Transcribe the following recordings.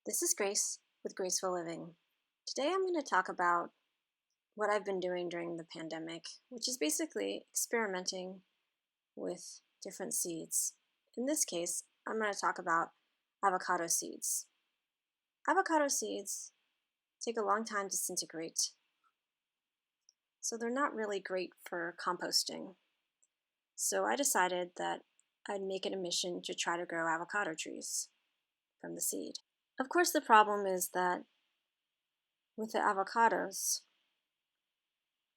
This is Grace with Graceful Living. Today I'm going to talk about what I've been doing during the pandemic, which is basically experimenting with different seeds. In this case, I'm going to talk about avocado seeds. Avocado seeds take a long time to disintegrate, so they're not really great for composting. So I decided that I'd make it a mission to try to grow avocado trees from the seed. Of course, the problem is that with the avocados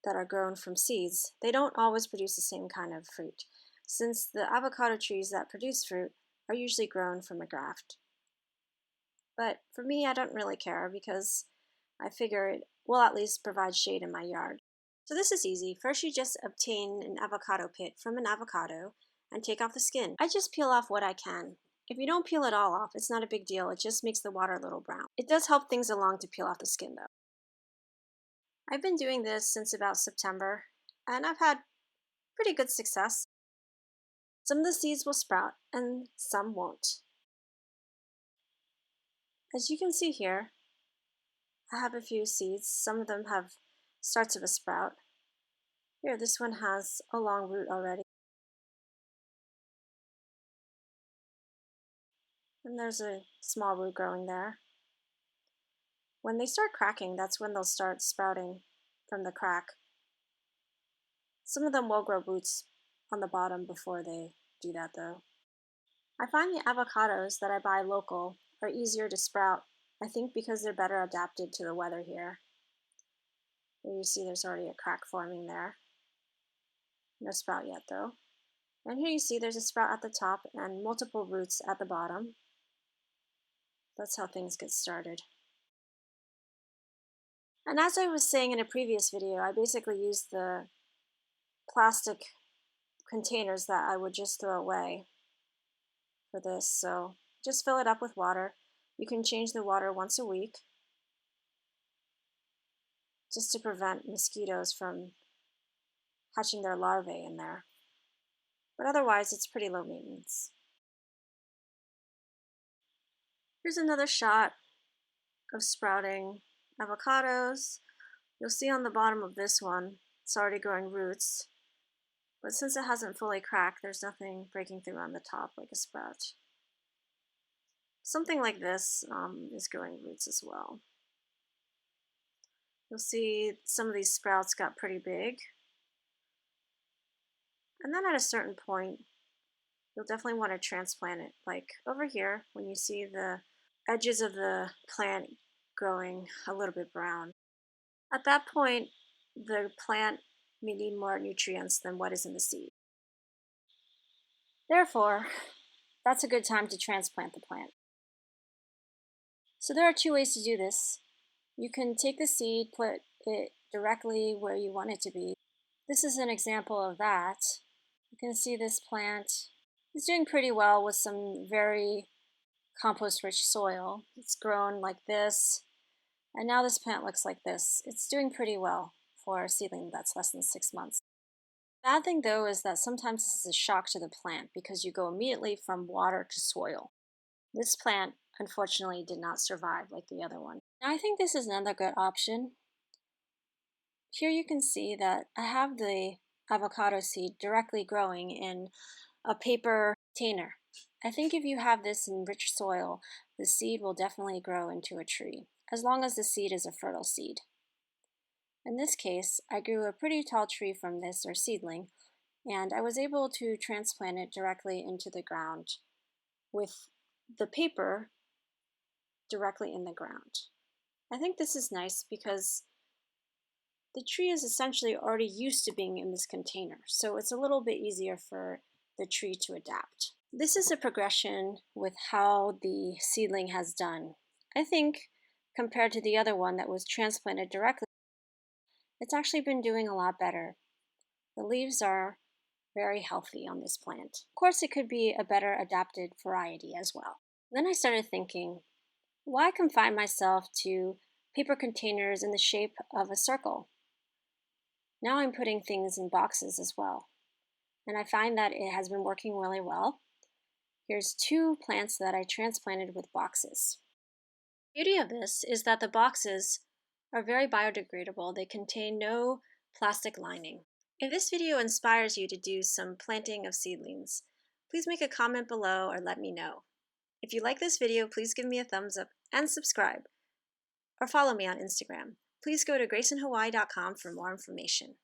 that are grown from seeds, they don't always produce the same kind of fruit, since the avocado trees that produce fruit are usually grown from a graft. But for me, I don't really care because I figure it will at least provide shade in my yard. So this is easy. First, you just obtain an avocado pit from an avocado and take off the skin. I just peel off what I can. If you don't peel it all off, it's not a big deal. It just makes the water a little brown. It does help things along to peel off the skin though. I've been doing this since about September, and I've had pretty good success. Some of the seeds will sprout, and some won't. As you can see here, I have a few seeds. Some of them have starts of a sprout. Here, this one has a long root already. And there's a small root growing there. When they start cracking, that's when they'll start sprouting from the crack. Some of them will grow roots on the bottom before they do that though. I find the avocados that I buy local are easier to sprout, I think because they're better adapted to the weather here. Here you see there's already a crack forming there. No sprout yet though. And here you see there's a sprout at the top and multiple roots at the bottom. That's how things get started. And as I was saying in a previous video, I basically used the plastic containers that I would just throw away for this. So just fill it up with water. You can change the water once a week just to prevent mosquitoes from hatching their larvae in there. But otherwise, it's pretty low maintenance. Here's another shot of sprouting avocados. You'll see on the bottom of this one, it's already growing roots. But since it hasn't fully cracked, there's nothing breaking through on the top like a sprout. Something like this is growing roots as well. You'll see some of these sprouts got pretty big. And then at a certain point, you'll definitely want to transplant it. Like over here, when you see the edges of the plant growing a little bit brown. At that point, the plant may need more nutrients than what is in the seed. Therefore, that's a good time to transplant the plant. So there are two ways to do this. You can take the seed, put it directly where you want it to be. This is an example of that. You can see this plant is doing pretty well with some very compost-rich soil. It's grown like this, and now this plant looks like this. It's doing pretty well for a seedling that's less than 6 months. The bad thing though is that sometimes this is a shock to the plant because you go immediately from water to soil. This plant unfortunately did not survive like the other one. Now I think this is another good option. Here you can see that I have the avocado seed directly growing in a paper container. I think if you have this in rich soil, the seed will definitely grow into a tree, as long as the seed is a fertile seed. In this case, I grew a pretty tall tree from this, or seedling, and I was able to transplant it directly into the ground with the paper directly in the ground. I think this is nice because the tree is essentially already used to being in this container, so it's a little bit easier for the tree to adapt. This is a progression with how the seedling has done. I think compared to the other one that was transplanted directly, it's actually been doing a lot better. The leaves are very healthy on this plant. Of course, it could be a better adapted variety as well. Then I started thinking, why confine myself to paper containers in the shape of a circle? Now I'm putting things in boxes as well. And I find that it has been working really well. Here's 2 plants that I transplanted with boxes. The beauty of this is that the boxes are very biodegradable. They contain no plastic lining. If this video inspires you to do some planting of seedlings, please make a comment below or let me know. If you like this video, please give me a thumbs up and subscribe, or follow me on Instagram. Please go to graceinhawaii.com for more information.